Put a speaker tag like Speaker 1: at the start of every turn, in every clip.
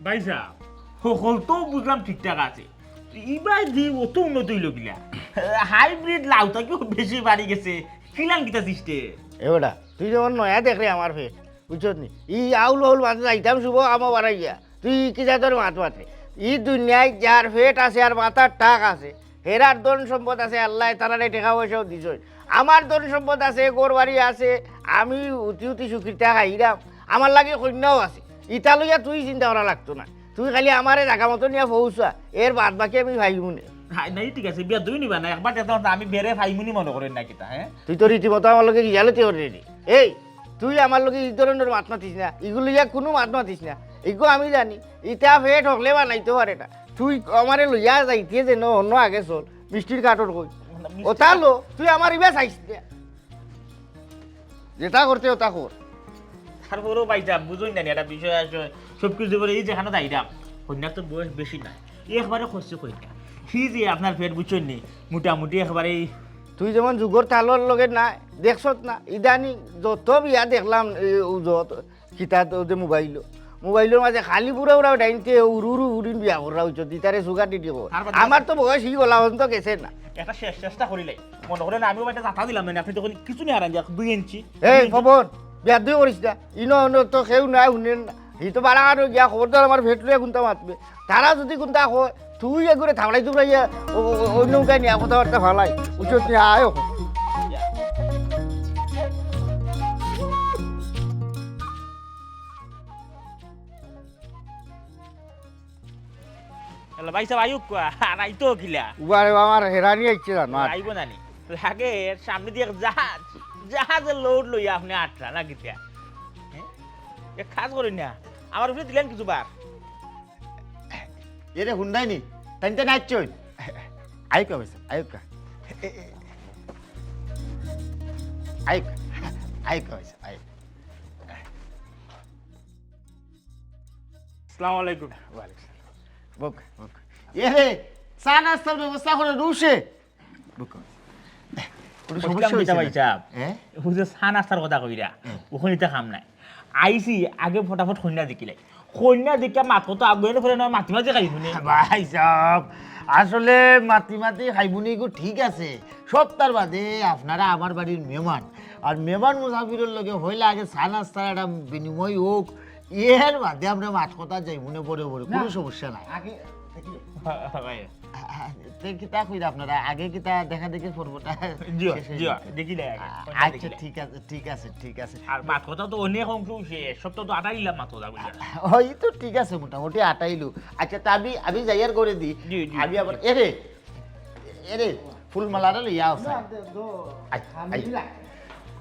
Speaker 1: ভাইসা সকল তো বুঝলাম ঠিকঠাক আছে এবার যে অত উন্নত হইল কিলা হাইব্রিড লাউটা কেউ বেশি বাড়ি গেছে কিলাম কিতা সিস্টে
Speaker 2: এবারা তুই যেমন নয়া দেখলে আমার ফেট বুঝছত নি আউল আউল মাথা যাইতাম শুভ আমার বাড়াই গিয়া তুই কি যা তোর মাত মাতে দুনিয়ায় যার ফেট আছে আর মাথার টাক আছে হেরার ধন সম্পদ আছে আল্লাহ তারারে টাকা পয়সাও দিছ আমার ধন সম্পদ আছে গোর বাড়ি আছে আমি উঠি উঠি সুখী টাকা খাইরাম আমার লাগে কন্যাও আছে ইটা লইয়া তুই চিন্তা করা লাগতো না তুই খালি আমারে জাগা মতো নিয়ে পৌঁছা এর বাদ বাকি আমি ভাইমুনে
Speaker 1: নাই ঠিক আছে বিয়া দুই নিবা না একবার দেখতে আমি বেড়ে ফাইমুনি মনে করেন না কিতা হ্যাঁ
Speaker 2: তুই তো রীতিমতো আমার লোকে রিয়ালিটি অলরেডি এই তুই আমার লোকে এই ধরনের মাত মাতিস না এগুলো ইয়া কোনো মাত মাতিস না এগুলো আমি জানি ইটা ফেট হকলে বানাইতে পারে না তুই আমারে লইয়া যাইতে যে অন্য আগে চল মিষ্টির কাঠর কই ওটা লো তুই আমার ইবা চাইস যেটা করতে ওটা কর
Speaker 1: তারপরেও ভাইসা বুঝুন না একটা বিষয় আছে সব কিছু করে এই যেখানে যাইরাম কন্যার তো বয়স বেশি নাই একবারে খরচ কন্যা সি যে আপনার ফেট বুঝছেন নি মোটামুটি একবারে
Speaker 2: তুই যেমন যুগর তালর লগে না দেখছত না ইদানি যত বিয়া দেখলাম যত কিতা যে মোবাইলের মাঝে খালি পুরা পুরা ডাইনতে উড়ু উড়িন বিয়া করা হইছ দিতারে সুগার দিতে আমার তো বয়স ই গলা তো গেছে না
Speaker 1: একটা চেষ্টা করিলাই মনে করেন আমিও একটা জাতা দিলাম না আপনি তখন কিছু নিয়ে হারান 2 ইঞ্চি
Speaker 2: এই খবর বিয়া দুই করিস না ইনো তো কেউ নাই শুনেন না ই তো বাড়া আর গিয়া খবরদার আমার ফেটলে কোনটা মাতবে তারা যদি কোনটা হয় তুই এগুলো থামলাই তুই অন্য উঠাই নিয়ে কথাবার্তা ভালাই উচিত নিয়ে আয়
Speaker 1: ভাইসা আয়ুক কোয়া আর আইতো কিলা
Speaker 2: উবারে আমার হেরানি আইছে জানো
Speaker 1: আইব নানি লাগে সামনে দিয়ে জাহাজের লোড লইয়া আপনি আটরা না কিতা হ্যাঁ খাস করেন না আমার উপরে দিলেন কিছু বার
Speaker 2: এরে হুন্ডাই নি তাইতে নাচছই আইকা বসে আইকা আইকা আইকা বসে আই
Speaker 1: আসসালামু আলাইকুম
Speaker 2: ওয়ালাইকুম বক বক এরে সানা সব ব্যবস্থা করে রুশে বক
Speaker 1: কোনো সমস্যা হইছে ভাই সাহেব হ্যাঁ হুজুর সানাস্তার কথা কইরা ওখানে তো কাম নাই আইসি আগে ফটাফট কন্যা দেখিলাই কন্যা দেখা মাথা তো আগুয়ে ফেলে নয় মাটি মাঝে খাইবুনি
Speaker 2: ভাই সাহেব আসলে মাটি খাইবুনি গো ঠিক আছে সপ্তাহ বাদে আপনারা আমার বাড়ির মেহমান আর মেহমান মুসাফিরের লগে হইলে আগে সানাস্তার একটা বিনিময় হোক এর বাদে আমরা মাছ কথা যাইবুনে পরে পরে কোনো সমস্যা নাই আগে কিতা কইরা আপনারা আগে কিতা দেখা দেখি পর্বটা আচ্ছা ঠিক আছে
Speaker 1: আর মাছ কথা তো অনেক অংশ শেষ সব তো আটাইলাম মাছ কথা
Speaker 2: ওই তো ঠিক আছে মোটামুটি আটাইলু আচ্ছা তা আমি যাইয়ার করে দিই আমি আবার এরে ফুলমালাটা লইয়া আসা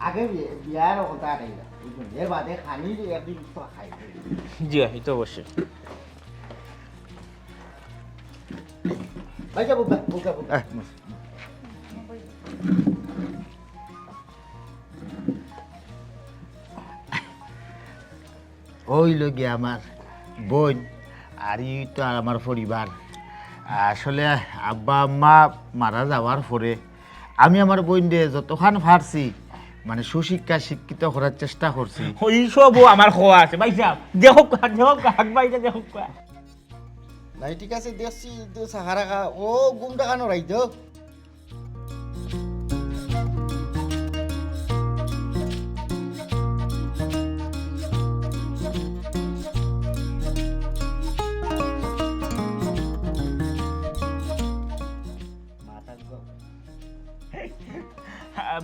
Speaker 2: আগে বিয়ার কথা আটাইলা এর বাদে খানি একদিন খাই
Speaker 1: জি এই তো অবশ্যই
Speaker 2: Baca buka. ওই লোকে আমার বোন আর ই তো আর আমার পরিবার আসলে আব্বা আম্মা মারা যাওয়ার পরে আমি আমার বোন দিয়ে যতক্ষণ পারছি মানে সুশিক্ষা শিক্ষিত করার চেষ্টা করছি
Speaker 1: ওই সবও আমার খোয়া আছে ভাই সাহেব দেখো হাক ভাইটা দেখো
Speaker 2: নাই ঠিক আছে দেখছি সাহারা খা ও গুমটা খানো রাইতো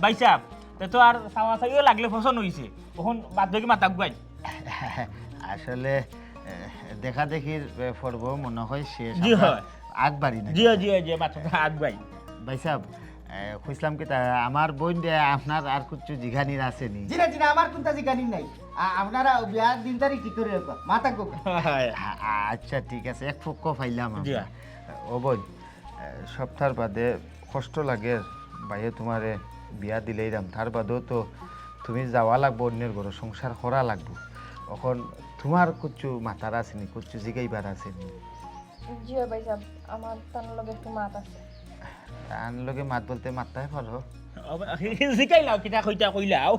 Speaker 1: ভাই সাহেব তো আর সাওয়া সাইও লাগলে পছন্দ হইছে তখন বাদ বাকি মাতাক ভাই
Speaker 2: আসলে দেখা দেখির পর্ব মনে হয় শেষ
Speaker 1: জি হয়
Speaker 2: আগবাড়ি না
Speaker 1: জি মাত্র আগ ভাই
Speaker 2: ভাই সাহেব কইছিলাম কি আমার বোন আপনার আর কিছু জিগানির আছে নি জি না আমার কোনটা জিগানির নাই আপনারা বিয়ার দিন তারিখ ঠিক করে মাথা গো আচ্ছা ঠিক আছে এক ফক ফাইলাম ও বোন সপ্তাহ বাদে কষ্ট লাগে ভাইয়ে তোমারে বিয়া দিলেই দাম তার বাদেও তো তুমি যাওয়া লাগবো অন্যের ঘরে সংসার করা লাগবো এখন তোমার কিছু মাথার আছে নি কিছু জিগাইবার আছে নি
Speaker 3: জি ভাই সাহেব আমার তার লগে একটু মাত আছে
Speaker 2: তার লগে মাত বলতে মাত্তাই পারো
Speaker 1: জিগাইলাও কিটা কইতা কইলাও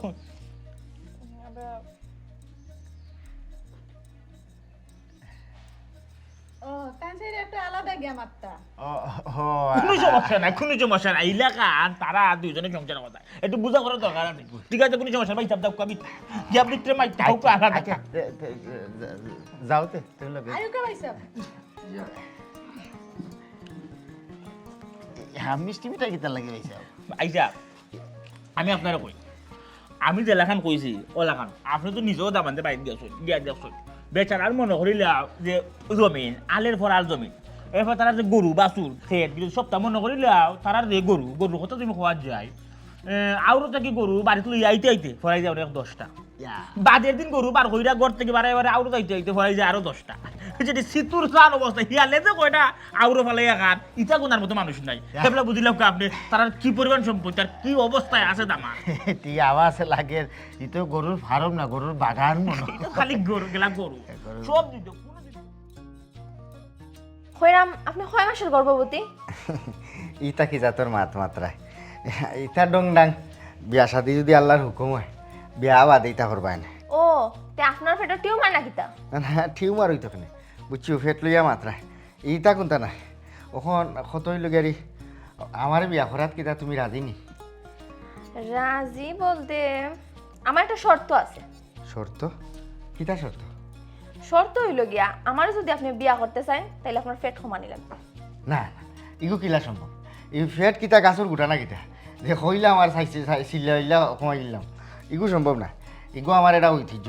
Speaker 4: একটা আলাদা গেমাত্তা
Speaker 1: কোনো সমস্যা নাই কোনো সমস্যা নাই এলাকা তারা দুইজনে সংসার কথা একটু বুঝা করার দরকার আছে ঠিক আছে কোনো সমস্যা ভাই চাপ দাও কবি কি আপনি ট্রে মাই তাও কো আলাদা
Speaker 2: যাওতে তাহলে
Speaker 4: আয়ুকা ভাই সাহেব
Speaker 2: হ্যাঁ মিষ্টি মিঠাই কিতা লাগে ভাই সাহেব
Speaker 1: আইসা আমি আপনারা কই আমি জেলাখান কইছি ওলাখান আপনি তো নিজেও দামানতে বাইর দিয়েছেন দিয়া দিয়েছেন বেচারার মনে করিলে যে জমিন আলের পর আল জমিন এরপর তারা যে গরু বাছুর খেত কিন্তু সপ্তাহ মনে করিলে তারার যে গরুর কথা তুমি খোয়া যায় আরও থাকি গরু বাড়িতে লই আইতে আইতে ফরাই যায় অনেক 10টা বাদের দিন গরু বার কইরা ঘর থেকে বারে বারে আউরো যাইতে আইতে ফরাই যায় আরো 10টা যদি সিতুর সান অবস্থা হিয়ালে যে কয়টা আউরো ফেলে একার ইটা কোনার মতো মানুষ নাই সেগুলো বুঝলাম কি আপনি তারা কি পরিমাণ সম্পত্তি আর কি অবস্থায় আছে দামা
Speaker 2: টি আওয়াজ লাগে ইতো গরুর ফার্ম না গরুর বাগান মনে
Speaker 1: খালি গরু গেলা গরু সব দিত
Speaker 3: হইরাম আপনি 6 মাসের গর্ভবতী
Speaker 2: ইতা কি জাতর মাত্রায় ইতা ডং ডাং বিয়া শাদি যদি আল্লাহর হুকুম হয় বিয়া বাদে ইতা করবাই না
Speaker 3: ও তে আপনার পেটে টিউমার নাকি তা
Speaker 2: না টিউমার হইতো কেন বুঝছি ফেট লইয়া মাত্রায় ইতা কোনটা না ওখন কত হইল গেরি আমার বিয়া করাত কিতা তুমি রাজি নি
Speaker 3: রাজি বলতে আমার একটা শর্ত আছে
Speaker 2: শর্ত কিতা শর্ত
Speaker 3: শর্ত হইল গিয়া আমার যদি আপনি বিয়া করতে চান তাহলে আপনার পেট কমানি লাগবে
Speaker 2: না না ইগো কিলা সম্ভব এই ফেট কিতা গাছর গুটা না কিতা যে হইলা আমার সিল্লা কমাই দিলাম ইগো সম্ভব না ইগো আমার এটা ঐতিহ্য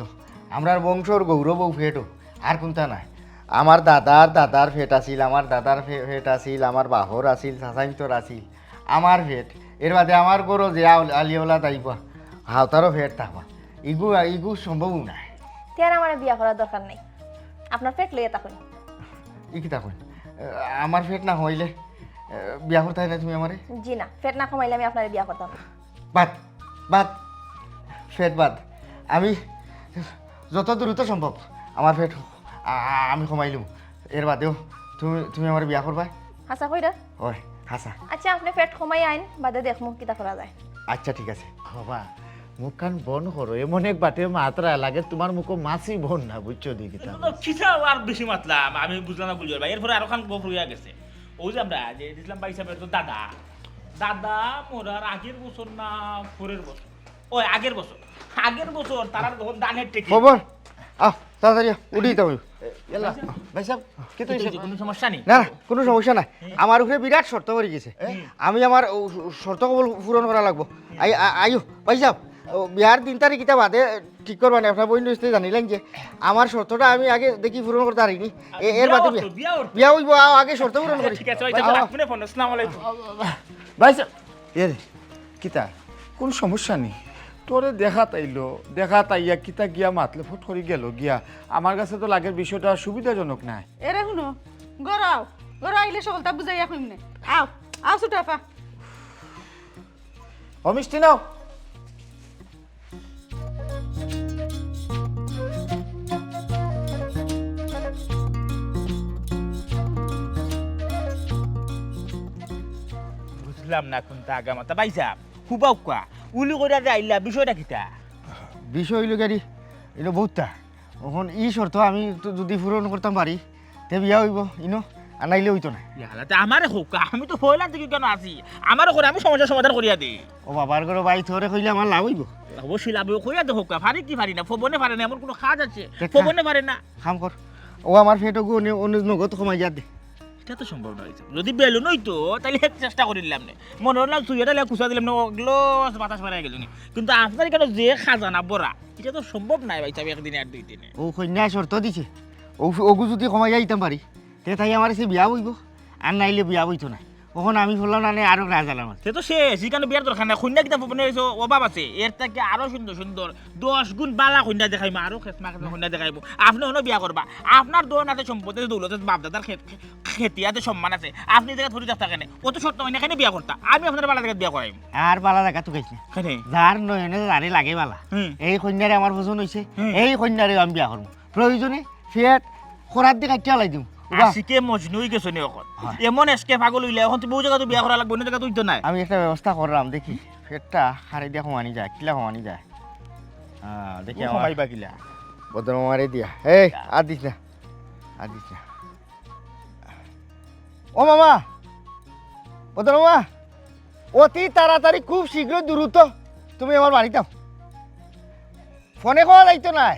Speaker 2: আমরার বংশর গৌরব ফেটও আর কোনটা নাই আমার দাদার ফেট আছিল আমার দাদার ফেট আছিল আমার বাহর আছিল চাচাইন্তর আছিল আমার ফেট এর বাদে আমার গরু যে আলিওলা তাইবা হাওতারও ফেট থাকবা ইগু সম্ভব নাই
Speaker 3: তার আমার বিয়া করার দরকার নাই আপনার পেট লইয়া তখন
Speaker 2: ই কি তখন আমার ফেট না হইলে বিয়া করতে হয় না তুমি আমারে
Speaker 3: জি না পেট না কমাইলে আমি আপনার বিয়া করতাম না
Speaker 2: বাদ ফেট বাদ আমি যত দ্রুত সম্ভব আমার ফেট আমি কমাইলুম এর বাদেও তুমি আমার বিয়া করবা
Speaker 3: হাসা কইরা
Speaker 2: হয় হাসা
Speaker 3: আচ্ছা আপনি পেট কমাই আইন বাদে দেখমু কিতা করা যায়
Speaker 2: আচ্ছা ঠিক আছে বাবা মুখ কান বন করো এমন এক বাটে মাত্রা লাগে তোমার মুখ মাছি বন না বুঝছো দেখি
Speaker 1: কিসা আর বেশি মাতলাম আমি বুঝলাম না বুঝলাম ভাই এরপরে আরো খান গপ হইয়া গেছে ওই যে আমরা যে ইসলাম ভাই সাহেবের তো দাদা মোরার আগের বছর না পরের বছর ওই আগের বছর তারা যখন দানের টেকে
Speaker 2: খবর আহ তাড়াতাড়ি উঠি তো এলা ভাই সাহেব কি তো
Speaker 1: কোনো সমস্যা নেই
Speaker 2: না কোনো সমস্যা নাই আমার উপরে বিরাট শর্ত পড়ে গেছে আমি আমার শর্ত কবল পূরণ করা লাগবো আইও ভাই সাহেব বিয়ার 3 তারিখ কিতা বাদে ঠিক করবা না আপনার বই নিশ্চয়ই জানিলেন যে আমার শর্তটা আমি আগে দেখি পূরণ করতে পারিনি এর বাদে বিয়া হইব আগে শর্ত পূরণ করি
Speaker 1: ঠিক আছে আপনি ফোন আসসালামু আলাইকুম
Speaker 2: ভাই সাহেব
Speaker 5: এ কিতা কোন সমস্যা নেই তোরে দেখা তাইয়া কিতা গিয়া মাতলে ফট করে গেল গিয়া আমার কাছে তো লাগের বিষয়টা সুবিধাজনক নাই
Speaker 4: এরে শুনো গরাও আইলে সকলটা বুঝাইয়া কইমনে আও সুটাফা
Speaker 5: অমিষ্টি নাও
Speaker 1: বুঝলাম না কোনটা আগামাতা ভাই সাহেব খুবাও কোয়া উলি কইরা যে আইলা বিষয়টা কিটা
Speaker 2: বিষয় হইল গাড়ি এটা বহুতটা এখন ই শর্ত আমি যদি পূরণ করতাম পারি তে বিয়া হইব ইনো আর নাইলে হইতো না
Speaker 1: ইয়ালাতে আমারে হোক আমি তো হইলাম থেকে কেন আছি আমারও করে আমি সমস্যার সমাধান করিয়া দিই
Speaker 2: ও বাবার ঘরে বাই থরে কইলে আমার লাভ হইব
Speaker 1: অবশ্যই লাভ করিয়া দে হোক পারি কি পারি না ফবনে পারে না এমন কোনো কাজ আছে ফবনে পারে না
Speaker 2: কাম কর ও আমার ফেটগু অন্য নগদ কমাই যা দে
Speaker 1: এটা তো সম্ভব নয় যদি বেলুন হইতো তাহলে চেষ্টা করিলাম না মনে হলাম সুইয়াটা কুচা দিলাম না ওগুলো বাতাস মারা গেল কিন্তু আপনার কেন যে খাজানা বড়া এটা তো সম্ভব নাই ভাই সাহেব একদিনে আর 2 দিনে
Speaker 2: ও কন্যা শর্ত দিছে ওগু যদি কমাই যাইতাম পারি তে তাই আমার সে বিয়া হইব আর নাইলে বিয়া হইতো না কখন আমি বললাম না আরো রাজালাম
Speaker 1: সে তো শেষ সেখানে বিয়ার দরকার নাই কন্যা কিতাব ফোনে অভাব আছে এর থেকে আরো সুন্দর 10 গুণ বালা কন্যা দেখাইব আরো খেতমা কন্যা দেখাইব আপনি হলো বিয়া করবা আপনার দৌনাতে সম্পত্তি দৌলতে বাপদাদার খেতিয়াতে সম্মান আছে আপনি জায়গা ধরে যাচ্ছেন কেন কত শর্ত হয় না কেন বিয়া করতা আমি আপনার বালা জায়গা বিয়া করাইব
Speaker 2: আর বালা দেখা তো কইছে যার নয়নে জানি লাগে বালা এই কন্যারে আমার পছন্দ হইছে এই কন্যারে আমি বিয়া করব প্রয়োজনে ফিয়াট খরাত দি কাটিয়া লাই দিম
Speaker 1: আশিকে মজনু হই গেছ নি এখন এমন এসকে পাগল হইলে এখন তুই বহু জায়গা তো বিয়া করা লাগবে অন্য জায়গা তুই তো নাই
Speaker 2: আমি একটা ব্যবস্থা করলাম দেখি ফেটটা হারে দিয়া কমানি যায় কিলা কমানি যায় দেখি
Speaker 1: কমাইবা কিলা
Speaker 2: বদর মারে দিয়া এই আর দিস না ও মামা বদল মামা অতি তাড়াতাড়ি খুব শীঘ্র দ্রুত তুমি আমার বাড়িতে ফোনে কল আইতো নাই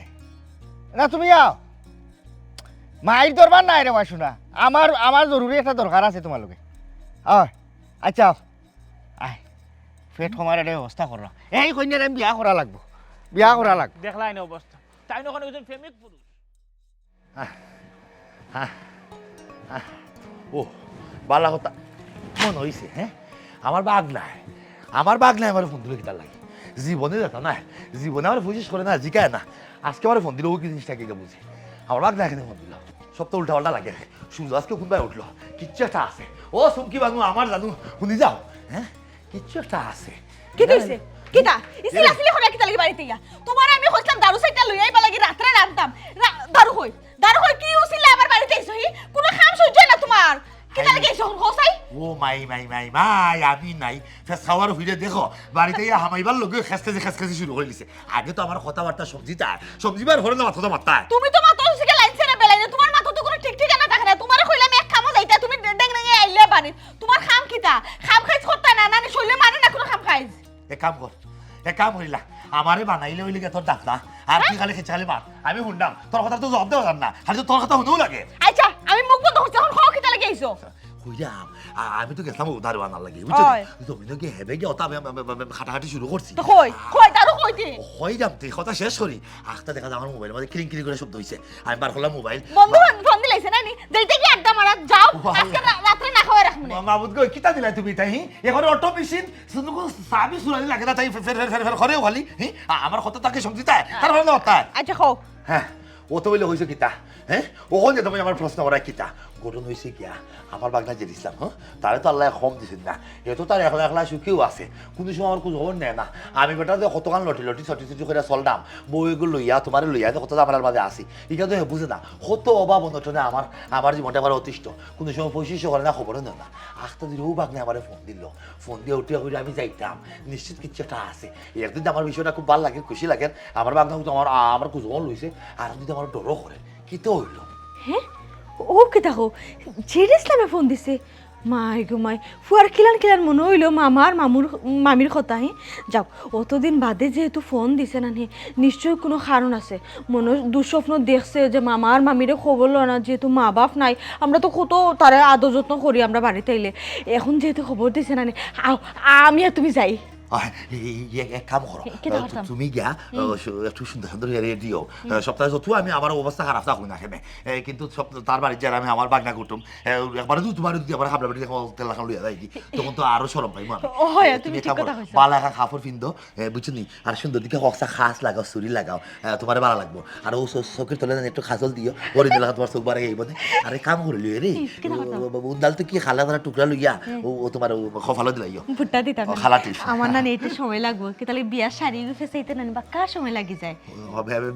Speaker 2: না তুমি আও মায়ের দরবার নাই রে মা শোনা আমার জরুরি একটা দরকার আছে তোমালোকে আচ্ছা আয় পেট কমার একটা ব্যবস্থা করো এই কন্যার আমি বিয়া করা লাগবো
Speaker 1: দেখলাই না অবস্থা তাই ওখানে একজন প্রেমিক পুরুষ
Speaker 6: ও বালা কথা মন হয়েছে হ্যাঁ আমার বাঘ নাই আমার ফোন দিল কিতার লাগে জীবনে দেখা না জীবনে আমার বুঝিস করে না জিকায় না আজকে আমার ফোন দিল ও কি জিনিসটা কে বুঝে আমার বাঘ না এখানে ফোন দিল সব তো উল্টা পাল্টা লাগে সূর্য আজকে কোনবাই উঠলো কিচ্ছু একটা আছে ও সুমকি বানু আমার জানু শুনি যাও হ্যাঁ কিচ্ছু একটা আছে
Speaker 4: কি কইছে কিতা ইসিলা সিলি হরে কিতা লাগি বাড়িতে ইয়া তোমার আমি কইছিলাম দারু সাইটা লই আইবা লাগি রাত্রে রামতাম দারু কই কি উসিলা আবার বাড়িতে আইছো হি কোন খাম সহ্য না তোমার কিতা লাগি আইছো হোসাই
Speaker 6: ও মাই আমি নাই ফেস খাওয়ার হইলে দেখো বাড়িতে ইয়া হামাইবার লগে খেসখেসি শুরু করে দিছে আগে তো আমার কথাবার্তা সবজি বার হরে না মাথা মাথা
Speaker 4: তুমি তো মাথা উসিকে লাইনছে না বেলাইনে তোমার মাথা তো কোনো ঠিক ঠিকানা থাকে না তোমারে কইলাম এক খামো যাইতা তুমি ডেং ডেং আইলে বাড়ি তোমার খাম কিতা খাম খাইছ করতা না না শৈলে মানে না কোনো খাম খাইছ
Speaker 6: এক কাম করিলা আমারে বানাইলে হইলে তোর ডাক্তার আর কি খালি খেতে খালি মার আমি শুনলাম তোর কথা তো জবাব দেওয়া যান না খালি তোর কথা শুনেও লাগে
Speaker 4: আচ্ছা আমি মুখ বন্ধ করছি এখন খাও কিতা লাগি আইছো
Speaker 6: হইলাম আমি তো গেছিলাম উদার আনার লাগে বুঝছো জমিনে গিয়ে হেবে গিয়ে ওটা আমি খাটাখাটি শুরু করছি
Speaker 4: তো কই দারু কইতে
Speaker 6: হই যাম তুই কথা শেষ করি আখটা দেখা আমার মোবাইলের মধ্যে ক্রিং ক্রিং করে শব্দ হইছে আমি বার করলাম মোবাইল
Speaker 4: বন্ধু ফোন দিলাইছে না নি দেইতে কি আড্ডা মারা যাও আজকে রাতে না খাওয়া রাখমনে
Speaker 6: মাবুদ গো কিতা দিলাই তুমি তাই এখন অটো মেশিন শুধু কোন সাবি সুরানি লাগে না তাই ফের করে খালি আমার কথা তাকে সমঝিতা তার ভালো না
Speaker 4: আচ্ছা খাও
Speaker 6: হ্যাঁ ও তো বলে হয়েছে কিতা হ্যাঁ ওখান যে তুমি আমার প্রশ্ন করা কিতা ঘটন হয়েছে গিয়া আমার বাগনা যে দিছিলাম হ্যাঁ তারে তো আল্লাহ কম দিছেন না এতো তার একলা একলা সুখেও আছে কোনো সময় আমার কোনো খবর নেয় না আমি বেটা যে কতক্ষণ লটি ছটি করে চললাম বইগুলো লইয়া তোমার লইয়া কত আমার মাঝে আসি এটা তো বুঝে না কত অভাব অনটনে আমার জীবনটা আমার অতিষ্ঠ কোনো সময় পঁচিশ করে না খবরও নেয় না আখটা দিলেও বাগনা আমার ফোন দিয়ে উঠে করে আমি যাইতাম নিশ্চিত কিছু একটা আছে একদিন আমার বিষয়টা খুব ভালো লাগে খুশি লাগে আমার বাগনা আমার কুজল লইছে আর যদি আমার ডরও করে কি তো হইল
Speaker 4: হ্যাঁ ও কি দেখো জেড ইসলামে ফোন দিছে মাই গো মাই ফুয়ার কিলান মনে হইলো মামির কথা যাও অতদিন বাদে যেহেতু ফোন দিছে না নিশ্চয়ই কোনো কারণ আছে মনে দুঃস্বপ্ন দেখছে যে মামার মামিরে খবর লো না যেহেতু মা বাপ নাই আমরা তো কত তারা আদর যত্ন করি আমরা বাড়িতে এলে এখন যেহেতু খবর দিছে না আমি আর তুমি যাই
Speaker 6: এক কাম করো তুমি গিয়া একটু সুন্দর সুন্দর দিও সপ্তাহে যত আমি আমার অবস্থা খারাপ থাকুন না খেনে কিন্তু তার বাড়ির যারা আমি আমার বাগনা করতাম একবারে তোমার যদি আমার হাবলা বাড়ি তেল লাগান লইয়া যাই তখন তো আরো সরম পাই তুমি বালা কাপড় পিন্ধো বুঝছো নি আর সুন্দর দিকে হকসা খাস লাগাও চুরি লাগাও তোমার ভালো লাগবো আর ও চোখের তলে একটু খাজল দিও ওর লাগা তোমার চোখ বাড়ে এইব আরে কাম করিল রে উন্দাল তো কি খালা তারা টুকরা লইয়া ও তোমার খফালো দিলাইও খালাটি
Speaker 4: আমার না এটা সময় লাগবে কি তাহলে বিয়ার শাড়ি ফেসাইতে না বা কার সময় লাগি যায়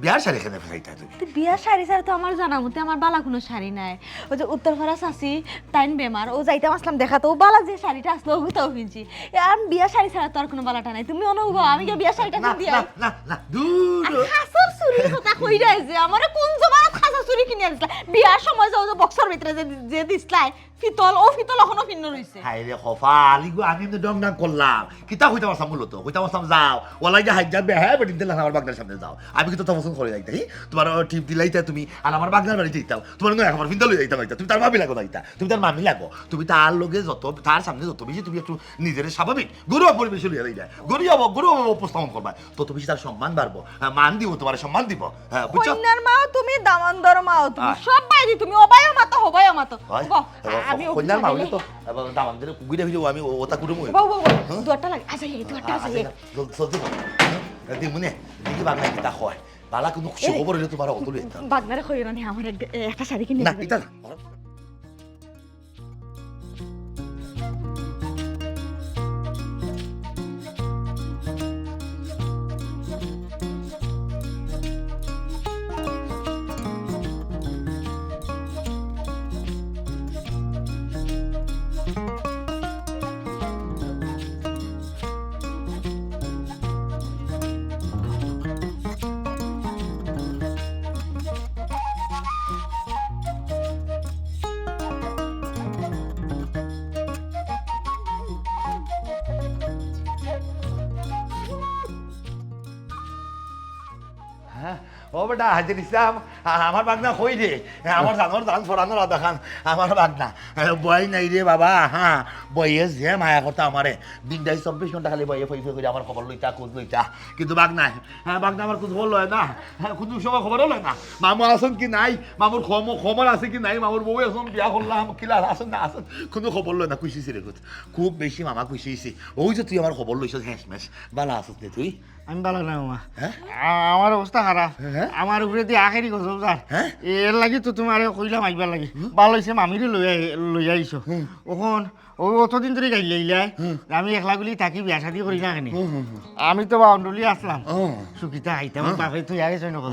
Speaker 6: বিয়ার শাড়ি এখানে ফেসাইতে তুমি
Speaker 4: তো বিয়ার শাড়ি ছাড়া তো আমার জানার মতে আমার বালা কোনো শাড়ি নাই ওই যে উত্তরপাড়া চাচি তাইন বেমার ও যাইতে আসলাম দেখাতো ও বালা যে শাড়িটা আসলো ওটাও কিনছি আর বিয়ার শাড়ি ছাড়া তো আর কোনো বালাটা নাই তুমি অনুভব আমি কি বিয়ার শাড়িটা কিনে দিই
Speaker 6: না দূর
Speaker 4: খাসার চুরি কথা কই রাই যে আমারে কোন জমানা খাসার চুরি কিনে দিছলা বিয়ার সময় যাও যে বক্সর ভিতরে যে দিছলাই ফিতল এখনো ভিন্ন রইছে
Speaker 6: হাই রে খফা আলিগো আমি এমনি ডং ডাং করলাম কিতা হইতা পারছাম মূলত হইতা পারছাম যাও ওলাই যে হাইজা বেহা বেটিন দিলা আমার বাগনার সামনে যাও আমি কিন্তু তো পছন্দ করে যাইতাই তোমার টিপ দিলাইতা তুমি আর আমার বাগনার বাড়ি যাইতাও তোমার নয় আমার ফিন্দল যাইতাম তুমি তার মামি লাগো যাইতা তুমি তার মামি লাগো তুমি তার লগে যত তার সামনে যত বেশি তুমি একটু নিজের স্বাভাবিক গরু পরিবেশে লইয়া যাইতা গরু উপস্থাপন করবা তত বেশি তার সম্মান বাড়বো মান দিব তোমার সম্মান দিব বুঝছো
Speaker 4: কন্যার মা তুমি দামন্দর মা তুমি সব বাইরে তুমি অবায় মাতো হবায় মাতো
Speaker 6: আমি কন্যার মা হইলে তো দামন্দর কুগুইটা হইলো আমি ওটা কুটুম হইব
Speaker 4: দুয়ারটা লাগে আচ্ছা এই দুয়ারটা আছে
Speaker 6: জলদি দি মনে দেখি বাগনা কিতা হয় বালা কোনো খুশি খবর হইলে তোমার অতুল
Speaker 4: বাগনারে কইও না আমার একটা শাড়ি কিনে
Speaker 6: না এটা ও বেটা হাজির ইসলাম আমার বাগনা কই রে আমার জানোর জান ফরানোর দেখান আমার বাগনা বই নাই রে বাবা হ্যাঁ বইয়ে যে মায়া কথা আমারে দিনটাই 24 ঘন্টা খালি বইয়ে ফই করে আমার খবর লইতা খোঁজ লইতা কিন্তু বাগনা হ্যাঁ বাগনা আমার খোঁজ বল লয় না কোনো সময় খবরও লয় না মামু আসুন কি নাই মামুর খবর আছে কি নাই মামুর বউ আসুন বিয়া করলাম কিলা আসুন না আসুন কোনো খবর লয় না খুশি রে খুব বেশি মামা খুশি হয়েছি ওই যে তুই আমার খবর লইছ হ্যাঁ ভালো আসুস নে তুই
Speaker 2: আমি ভালো না মামা
Speaker 6: হ্যাঁ?
Speaker 2: আমার অবস্থা খারাপ
Speaker 6: হ্যাঁ?
Speaker 2: আমার উপরে দিয়ে আখেরি গজব যার
Speaker 6: হ্যাঁ?
Speaker 2: এর লাগি তো তোমার কইলাম আইবার লাগি ভালো হয়েছে মামিরে লই আইছো ওখন ও অতদিন ধরে গাইল লাইলাই আমি একলাগুলি থাকি বিয়া শাদি করি না কেন আমি তো বাউন্ডলি আসলাম সুখিতা আইতাম বাপে তুই আগে চই নকল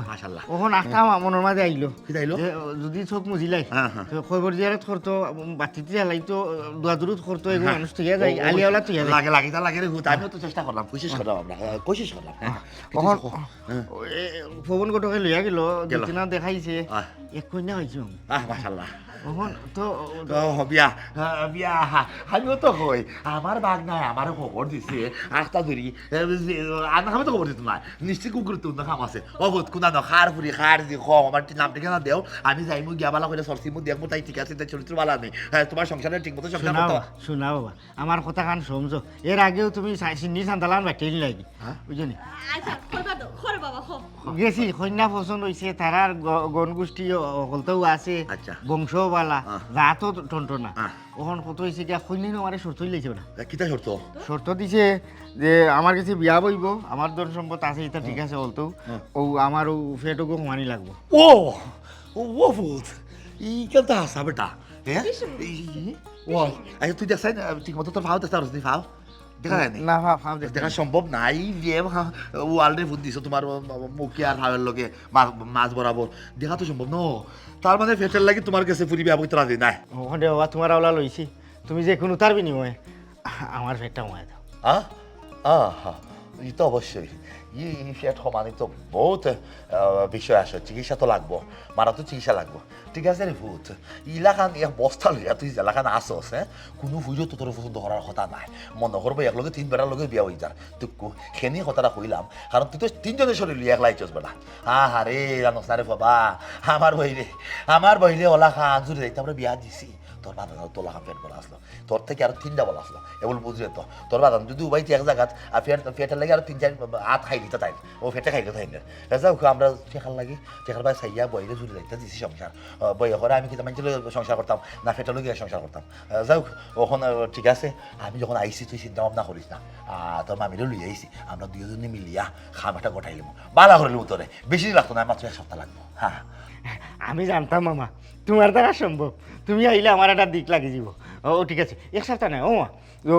Speaker 6: মাশাআল্লাহ
Speaker 2: ওখন আখটা মনের মাঝে আইলো
Speaker 6: কি আইলো?
Speaker 2: যে যদি চোখ মুজিলাই
Speaker 6: হ্যাঁ, হ্যাঁ।
Speaker 2: খবর জিয়ারত করতো বাতিতে জ্বালাইতো দুয়াদুরুত করতো এগুলো মানুষ তুই যাই আলিয়াওলা তুই যাই
Speaker 6: লাগে লাগে তা লাগে রে হুত আমিও তো চেষ্টা করলাম কোশিশ করলাম আমরা কোশিশ করলাম
Speaker 2: কখন পবন গোটকে লইয়া গেল
Speaker 6: গেল।
Speaker 2: দুদিনা দেখাইছে
Speaker 6: আহ।
Speaker 2: এক কন্যা হয়েছে
Speaker 6: মাশাআল্লাহ
Speaker 2: কখন তো
Speaker 6: বিয়া বিয়া আমিও তো কই আমার বাঘ নাই আমার খবর দিছে আস্তা ধরি আনা খামে তো খবর দিত না নিশ্চয় কুকুর তো না খাম আছে অবত কোনা না খার ফুরি খার দি খ আমার নাম ঠিকানা দেও আমি যাইমু গিয়া বালা কইলে সরসিমু দেখমু তাই ঠিক আছে তাই চরিত্র বালা নেই হ্যাঁ তোমার সংসারে ঠিক মতো সংসার
Speaker 2: শোনা
Speaker 6: করতে
Speaker 2: বাবা শোনা বাবা আমার কথা খান সমঝো এর আগেও তুমি সিন্নি সান্তালান বাটেল লাগি বুঝলি
Speaker 4: আচ্ছা কইবা তো খরে বাবা খো
Speaker 2: গেছি কন্যা পছন্দ হয়েছে তারার গণগোষ্ঠী অকলতেও আছে
Speaker 6: আচ্ছা।
Speaker 2: বংশবালা জাতও টন্টনা
Speaker 6: আহ।
Speaker 2: ওখান কত হয়েছে গিয়া কন্যা আমার শর্ত লাইছে না
Speaker 6: কিতা শর্ত
Speaker 2: শর্ত দিছে যে আমার কাছে বিয়া বইব আমার ধন সম্পদ আছে এটা ঠিক আছে বলতো ও আমার ও ফেটকে সমানি লাগবো
Speaker 6: ও ও ভূত ই কেমন হাসা বেটা হ্যাঁ ও আচ্ছা তুই দেখছাই ঠিক মতো তোর ভাও দেখতে পারছিস নি ভাও দেখা যায়
Speaker 2: না ভাব দেখ
Speaker 6: দেখা সম্ভব নাই বিয়ে ওয়ার্ল্ডে ভূত দিছো তোমার মুখে আর ভাবের লগে মাছ বরাবর দেখা তো সম্ভব ন তার মানে ফেটের লাগি তোমার কাছে ফুরি বিয়া বইতে রাজি নাই
Speaker 2: ওখানে বাবা তোমার আওলা লইছি তুমি যে কোনো তার বিনিময়ে আমার ফেটটা মায় দাও
Speaker 6: ই তো অবশ্যই ই ফেট সমানি তো বহুত বিষয় আছে চিকিৎসা তো লাগবো মারা তো চিকিৎসা লাগবো ঠিক আছে রে ভূত ইলাখান এক বস্তা লইয়া তুই জেলাখান আসস হ্যাঁ কোনো ফুজো তো তোর পছন্দ করার কথা নাই মনে করবো একলগে 3 বেড়ার লগে বিয়া হয়ে যার তুই খেনি কথাটা কইলাম কারণ তুই তো 3 জনের শরীর একলা আইছস বেড়া রে জানোস না রে বাবা আমার বইলে ওলা খান জুড়ে যাইতে আমরা বিয়া দিছি তোর বাদান তোলা খান ফেট বলা আসলো তোর থেকে আরো 3টা বলা আসলো এগুলো বুঝলে তো তোর বাদান যদি উবাইতে এক জায়গাত আর ফেটের লাগে আরো 3-4 হাত খাই দিতে তাই ও ফেটে খাইলে তাই না যাও আমরা ঠেকার লাগি ঠেকার বাই সাইয়া বইলে জুড়ে যাইতে দিছি সংসার বই করে আমি কিন্তু মানুষের সংসার করতাম না ফেটের লগে সংসার করতাম যাও ওখানে ঠিক আছে আমি যখন আইসি তুই চিন্তা ভাবনা করিস না তোর মামিরও লই আইসি আমরা দুজনে মিলিয়া খামাটা গোটাইলাম বালা করিলাম তোরে বেশি দিন লাগতো না মাত্র 1 সপ্তাহ লাগবো হ্যাঁ
Speaker 2: আমি জানতাম মামা তোমার দ্বারা সম্ভব তুমি আইলে আমার একটা দিক লাগি যাব ও ঠিক আছে 1 সপ্তাহ নাই ও মা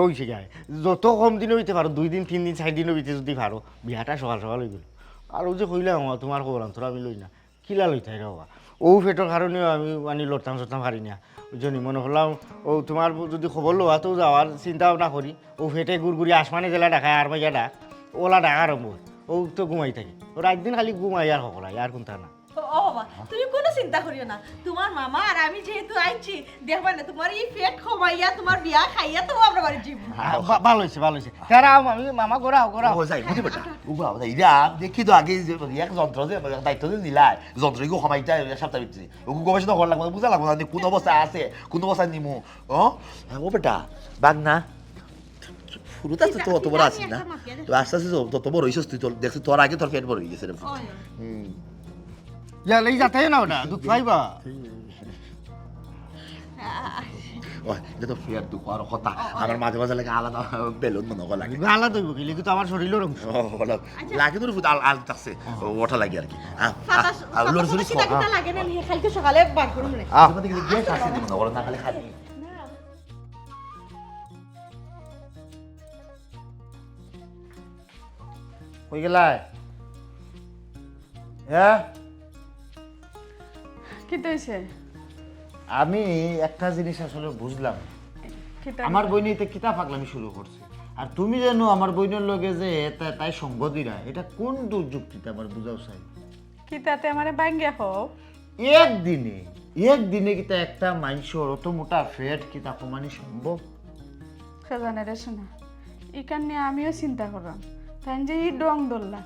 Speaker 2: ওই সে গায়ে যত কম দিনও হইতে পারো 2 দিন 3 দিন 4 দিনও হইতে যদি পারো বিয়াটা সকাল সকাল হয়ে গেল আর ও যে কইলাম তোমার খবর তোরা আমি লই না কিলা লই থাই বাবা ও ফেটোর কারণেও আমি মানে লড়তাম চড়তাম পারি না বুঝলি মনে করলাম ও তোমার যদি খবর লোয়া তো যাওয়ার চিন্তা ভাবনা করি ও ফেটে গুড়গুড়ি আসমানে জেলা ডাকায় আর মাইয়া ডাক ওলা ডাক আরম্ভ ও তো ঘুমাই থাকে ও রাত দিন খালি ঘুমাই আর সকল আর কোনটা না
Speaker 4: ও বাবা তুমি কোনো চিন্তা করিও না তোমার মামা আর আমি যেহেতু আইছি দেখবা না তোমার এই পেট খমাইয়া তোমার বিয়া খাইয়া তো আমরা বাড়ি যাব
Speaker 2: ভালো হয়েছে তারা আমি মামা গোড়াও
Speaker 6: ও যাই বুঝতে পারছি উবা ইরা দেখি তো আগে যে এক যন্ত্র যে দায়িত্ব যে নিলাই যন্ত্রগুলো সমাইটা সপ্তাহ ভিতরে ওকে গবেষণা করা লাগবে বুঝা লাগবে না কোন অবস্থায় আছে কোন অবস্থায় নিমু ও বেটা বাঘ না শুরুতে তো অত বড় আছিস না তো আস্তে আস্তে তত বড় হইছিস তুই তোর দেখছিস তোর আগে তোর পেট বড় হয়ে গেছে রে
Speaker 2: যা লই যাতে না ওটা দুধ পাইবা
Speaker 6: এটা তো ফেয়ার দুঃখ আর কথা আমার মাঝে মাঝে লাগে আলাদা বেলুন মনে হয় লাগে
Speaker 2: আলাদা হইব কি লিখি তো আমার শরীরের অংশ
Speaker 6: লাগে তোর আল থাকছে ওটা লাগে আর কি লোর শরীর
Speaker 4: কিটা লাগে না নিয়ে কালকে সকালে বার করুম রে
Speaker 6: তোমাদের কিন্তু গ্যাস আছে মনে করো না খালি খালি
Speaker 2: কই গেলাই হ্যাঁ
Speaker 7: কি হইছে
Speaker 2: আমি একটা জিনিস আসলে বুঝলাম
Speaker 7: কিতা
Speaker 2: আমার বইনিতে কিতা পাগলামি শুরু করছে আর তুমি জানো আমার বইনের লগে যে তাই সঙ্গ দিরা এটা কোন দুর্যুক্তিতে আমার বুঝাও চাই
Speaker 7: কিতাতে আমারে বাঙ্গিয়া হও
Speaker 2: একদিনে কিতা একটা মানুষের অত মোটা ফেট কিতা কমানি সম্ভব
Speaker 7: খাজানে রে শোনা ইকান নিয়ে আমিও চিন্তা করলাম তাই যে ই ডং দোল্লা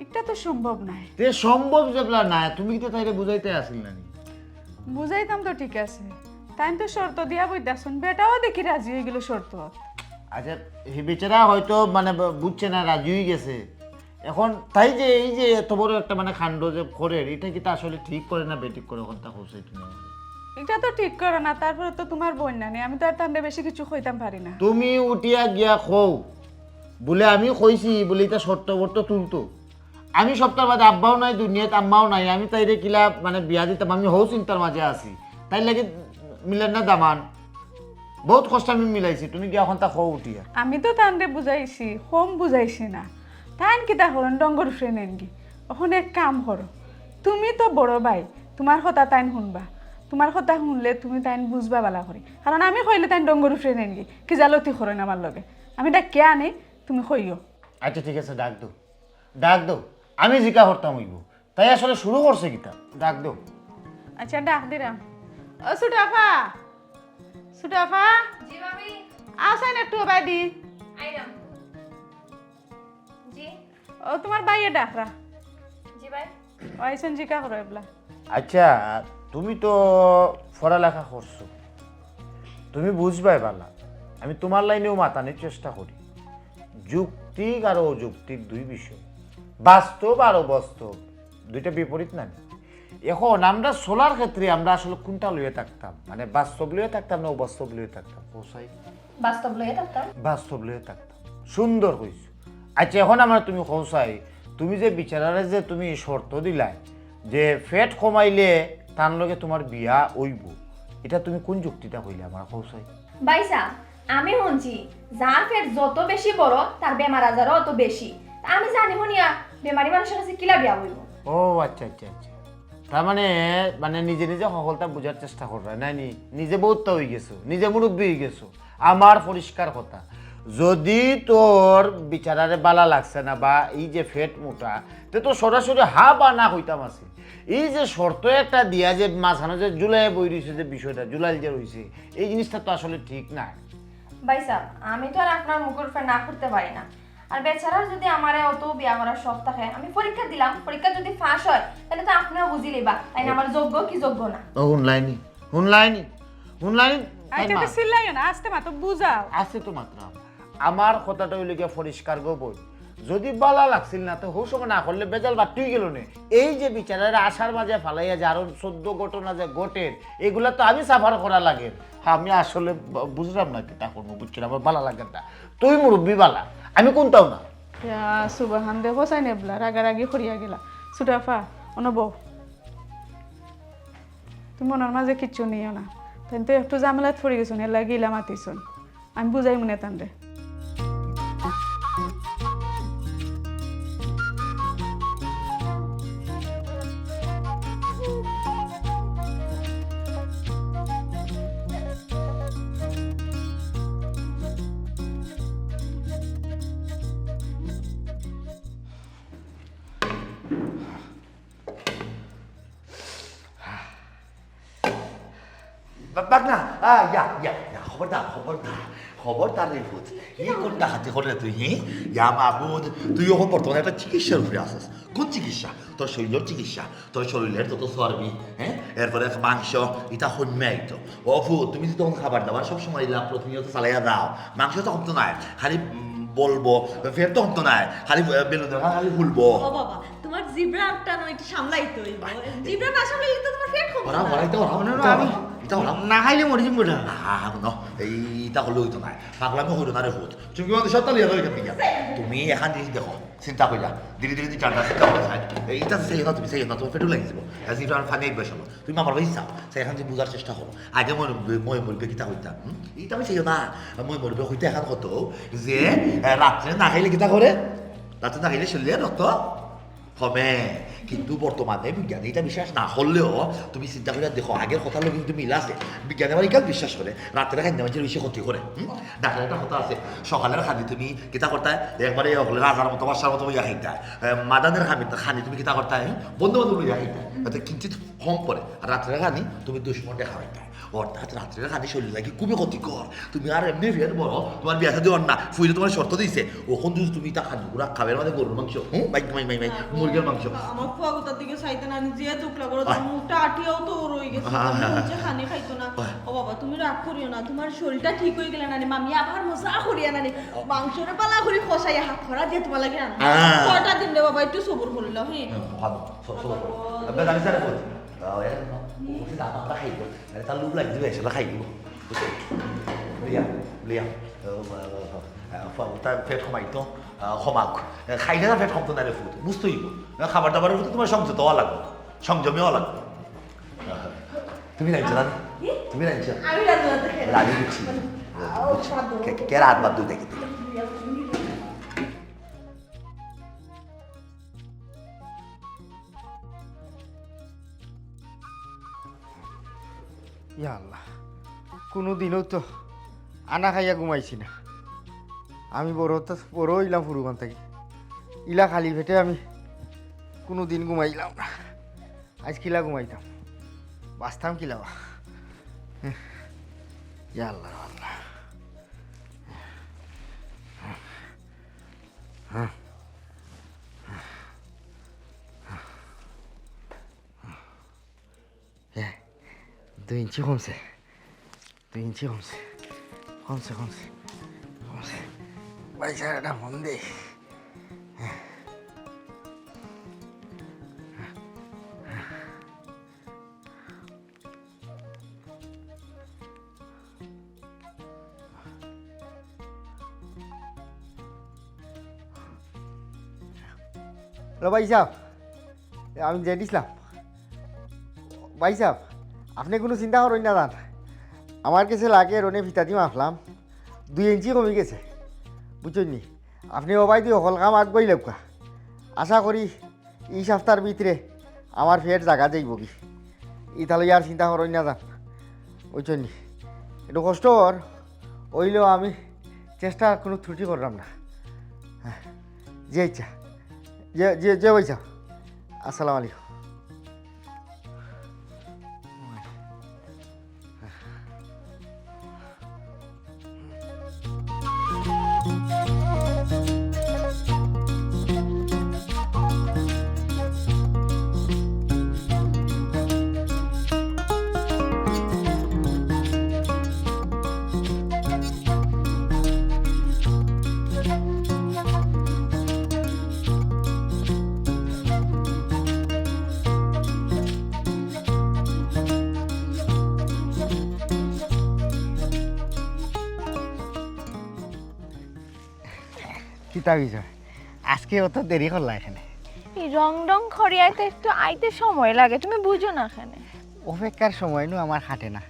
Speaker 7: এটা তো সম্ভব নাই।
Speaker 2: তে সম্ভব যেগুলা না তুমি কি তাইরে বুঝাইতে আসিল না নি?
Speaker 7: বুঝাইতাম তো ঠিক আছে, তাই তো শর্ত দিয়া বই দেখুন, বেটাও দেখি রাজি হয়ে গেল শর্ত।
Speaker 2: আচ্ছা হে বেচারা হয়তো মানে বুঝছে না, রাজি হয়ে গেছে। এখন তাই যে এই যে এত বড় একটা মানে কাণ্ড যে করে, এটা কি তা আসলে ঠিক করে না বেঠিক করে কথা হচ্ছে তুমি?
Speaker 7: এটা তো ঠিক করো না, তারপরে তো তোমার বোন না, আমি তো আর তান্ডে বেশি কিছু কইতাম পারি না।
Speaker 2: তুমি উঠিয়া গিয়া খৌ বলে আমি কইছি বলে এটা শর্ত বর্ত তুলতো। আমি সপ্তাহ বাদে আব্বাও নাই দুনিয়াত, আম্মাও নাই, আমি তাইরে কিলা মানে বিয়া দিতাম, আমি হৌ চিন্তার মাঝে আছি, তাই লাগে মিলেন না দামান। বহুত কষ্ট আমি মিলাইছি, তুমি গিয়া এখন তা খৌ উঠিয়া।
Speaker 7: আমি তো তান্ডে বুঝাইছি, হোম বুঝাইছি না। তাইন কিতা করেন ডঙ্গর ফ্রেন্ড এনগি, ওখানে এক কাম করো, তুমি তো বড় ভাই, তোমার কথা তাইন শুনবা, তোমার কথা শুনলে তুমি তাইন বুঝবা বালা করে। কারণ আমি কইলে তাইন ডঙ্গর ফ্রেন্ড এনগি কি জালতি করেন আমার লগে, আমি ডাকে আনি তুমি কইও।
Speaker 2: আচ্ছা ঠিক আছে, ডাক দো ডাক দো, আমি জিকা করতাম হইব। তাই আসলে শুরু করছে কিতা, ডাক দো।
Speaker 7: আচ্ছা ডাক দিলাম। ও সুটাফা, সুটাফা
Speaker 3: জি ভাবি।
Speaker 7: আসেন একটু বাইদি।
Speaker 3: আইলাম। জি।
Speaker 7: ও তোমার বাইয়ে ডাকরা।
Speaker 3: জি ভাই।
Speaker 7: আইসেন জিকা করো এবলা।
Speaker 2: আচ্ছা তুমি তো পড়ালেখা করছো, তুমি বুঝবাই বালা, আমি তোমার লাইনেও মাতানোর চেষ্টা করি। যুক্তিক আর অযৌক্তিক দুই বিষয়, বাস্তব আর অবাস্তব দুইটা বিপরীত না। এখন আমরা সোলার ক্ষেত্রে আমরা আসলে কোনটা লইয়ে থাকতাম, মানে বাস্তব লইয়ে থাকতাম না অবাস্তব লইয়ে থাকতাম? হোসাই
Speaker 3: বাস্তব লয়ে থাকতাম।
Speaker 2: বাস্তব লইয়ে থাকতাম। সুন্দর কইছো। আচ্ছা এখন আমার তুমি হোসাই, তুমি যে বিচারারে যে তুমি শর্ত দিলাই যে ফেট কমাইলে তার লগে তোমার বিয়া হইব, এটা তুমি কোন যুক্তিটা কইলে আমার হোসাই?
Speaker 3: বাইসা আমি শুনছি যার পেট যত বেশি বড় তার বেমার আজারও অত বেশি। তা আমি জানি শুনিয়া বেমারি মানুষের কাছে কিলা বিয়া হইব।
Speaker 2: ও আচ্ছা আচ্ছা আচ্ছা, তার মানে মানে নিজে নিজে সফলতা বোঝার চেষ্টা করবে নাই নি? নিজে বহুত হয়ে গেছো, নিজে মুরব্বী হয়ে গেছো। আমার পরিষ্কার কথা, যদি তোর বিচারারে বালা লাগছে না বা এই যে ফেট মোটা, তে তো সরাসরি হা বা না হইতাম আছে। এই যে শর্ত একটা দিয়া যে মাঝখানে যে জুলাই বই রয়েছে, যে বিষয়টা জুলাই যে রয়েছে, এই জিনিসটা তো আসলে ঠিক না।
Speaker 3: বাইসা আমি তো আর আপনার মুখের উপর না করতে পারি না। আর বেচারা যদি আমারে অত বিয়া করার শখ থাকে, আমি পরীক্ষা দিলাম, পরীক্ষা যদি ফাঁস হয় তাহলে তো আপনিও বুঝি লিবা তাই না আমার যোগ্য কি যোগ্য না।
Speaker 2: ও হুনলাইনি হুনলাইনি হুনলাইনি
Speaker 7: আচ্ছা তো সিল্লাইও না, আসতে মা তো বুঝাও।
Speaker 2: আছে তো মাত্র আমার কথাটা হইলে গিয়া পরিষ্কার গো বই, যদি বালা লাগছিল না তো হৌ সময় না করলে বেজাল বাট্টুই গেল না। এই যে বিচারের আশার মাঝে ফালাইয়া যে আরো 14 ঘটনা যে ঘটের, এগুলা তো আমি সাফার করা লাগে। আমি আসলে বুঝলাম না কি তা করবো, বুঝছিলাম আমার বালা লাগে না। তুই মুরব্বী বালা, আমি কোনটাও না।
Speaker 7: ইয়া সুবহান দে হোসাইন এবলা রাগারাগি করিয়া গেলা। সুটাফা অনবৌ তুমি মনের মাঝে কিচ্ছু নিও না, তাই তো একটু ঝামেলাত পড়ে গেছো, এর লাগে ইলা মাতিছন, আমি বুঝাই মনে তান্ডে।
Speaker 6: বাক না খবরদার রে ভূত, এই কোন ডাকাতি করে তুই? ইয়া মাহবুদ, তুই এখন বর্তমানে একটা চিকিৎসার উপরে আসিস। কোন চিকিৎসা? তোর শরীরের চিকিৎসা, তোর শরীরের যত চর্বি, হ্যাঁ, এরপরে মাংস, এটা হন্যে আইতো। ও ভূত, তুমি যদি তখন খাবার দাবার সবসময় দিলাম, প্রতিনিয়ত চালাইয়া দাও, মাংস তো কমতো নাই, খালি বলবো, ফের তো কমতো নাই, খালি বেলুন খালি ফুলবো।
Speaker 4: ও বাবা, তোমার জিব্রাটা নয় একটু সামলাইতে হইব। জিব্রা না সামলাইলে তো তোমার পেট কমবে না।
Speaker 2: না খাইলে মরি যাবো না।
Speaker 6: এইটা হলে হইতো নাই, পাগলামি হইতো না রে ভূত। তুমি কি সব তালিয়া ধরে কেন? তুমি এখন জিনিস দেখো, চিন্তা করিলা ধীরে ধীরে চারটা চিন্তা করে চাই, এইটা সেই না, তুমি সেই না, তোমার পেটও লাগি যাব। যেটা আমার ফানি একবার শোনো, তুমি আমার ভাই চাও, সেই এখন যে বোঝার চেষ্টা করো। আগে মই মরবে কিতা হইতাম, এইটা আমি সেই না, মই মরবে হইতে এখন কত যে রাত্রে না খাইলে কিতা করে, রাত্রে না খাইলে শরীরে রক্ত হবে কিন্তু বর্তমানে বিজ্ঞানে এটা বিশ্বাস না করলেও তুমি চিন্তা করে দেখো আগের কথার লোক কিন্তু মিল আছে বিজ্ঞানে আবার ইকাল বিশ্বাস করে রাত্রে খাদ্য মানুষের বেশি ক্ষতি করে ডাক্তারের একটা কথা আছে সকালের খানি তুমি কিতা করতায় একবারে রাজার মতো বাসার মতো ইয়া খাইতায় মাদানের খানি তুমি কিতা করতায় বন্ধু বান্ধব ইয়া খাইতায় তাতে কিঞ্চিত কম পড়ে আর রাত্রের খানি তুমি দুশ্মন দেখা হইতায় অর্থাৎ রাত্রের খানি শরীর লাগে খুবই ক্ষতিকর তুমি আর এমনি ফের বড় তোমার বিয়াতে দেওয়ার না ফুইলে তোমার শর্ত দিয়েছে ওখান যদি তুমি তা খানি পুরা খাবের মানে গরুর মাংস মাই মুরগির মাংস
Speaker 8: আমার ফুয়াগুতার দিকে চাইতে না যে টুকলা করে মুখটা আটিয়াও তো রয়ে গেছে যে খানি খাইতো না ও বাবা তুমি রাগ করিও না তোমার শরীরটা ঠিক হয়ে গেলে না মামি আবার মজা করিয়া না মাংসরে পালা করে খসাই হাত খরা দিয়ে তোমার লাগে না কয়টা দিন রে বাবা একটু সবর করিল হ্যাঁ
Speaker 6: ভালো সবর করো আমি জানি স্যার বলছি আমরা খাইব তার লোক লাগি দিবে সেটা খাই দিব লিয়া তার পেট কমাইতো কমাক খাইলে না পেট কমতো না রে ফুট বুঝতেই খাবার দাবারের প্রতি তোমার সংযত হওয়া লাগবে সংযমী হওয়া লাগবে তুমি জানছো না তুমি জানছো আমি বুঝছি কে রাত বাদ দুই দেখে
Speaker 2: ইয়া আল্লাহ কোনো দিনও তো আনা খাইয়া ঘুমাইছি না আমি বড় হইলাম ফুরুবান থাকি ইলা খালি পেটে আমি কোনো দিন ঘুমাইলাম না আজ কিলা ঘুমাইতাম বাঁচতাম কিলা ইয়া আল্লাহ আল্লাহ দুই ইঞ্চি কমছে বাইচারাটা ফোন দে ভাই সাহেব আমি যে দিছিলাম ভাই সাহেব আপনি কোনো চিন্তা করেন না জান আমার কাছে লাগে রনে ফিতাতি মাফলাম 2 ইঞ্চি কমে গেছে বুঝছেন নি আপনি ওবাই দিয়ে সকল কাম আগবই লাগবা আশা করি এই সপ্তাহের ভিতরে আমার ফের জায়গা যাইব কি ইতালে আর চিন্তা করেন না জান বুঝছেন নি একটু কষ্ট কর ওইলেও আমি চেষ্টা কোনো ত্রুটি করলাম না হ্যাঁ যে ইচ্ছা যে বইছা আসসালামু আলাইকুম কিতা বিষয় আজকে অত দেরি করলা এখানে
Speaker 3: এই রং খড়িয়াইতে একটু আইতে সময় লাগে তুমি বুঝো না এখানে
Speaker 2: অপেক্ষার সময় নু আমার খাটে না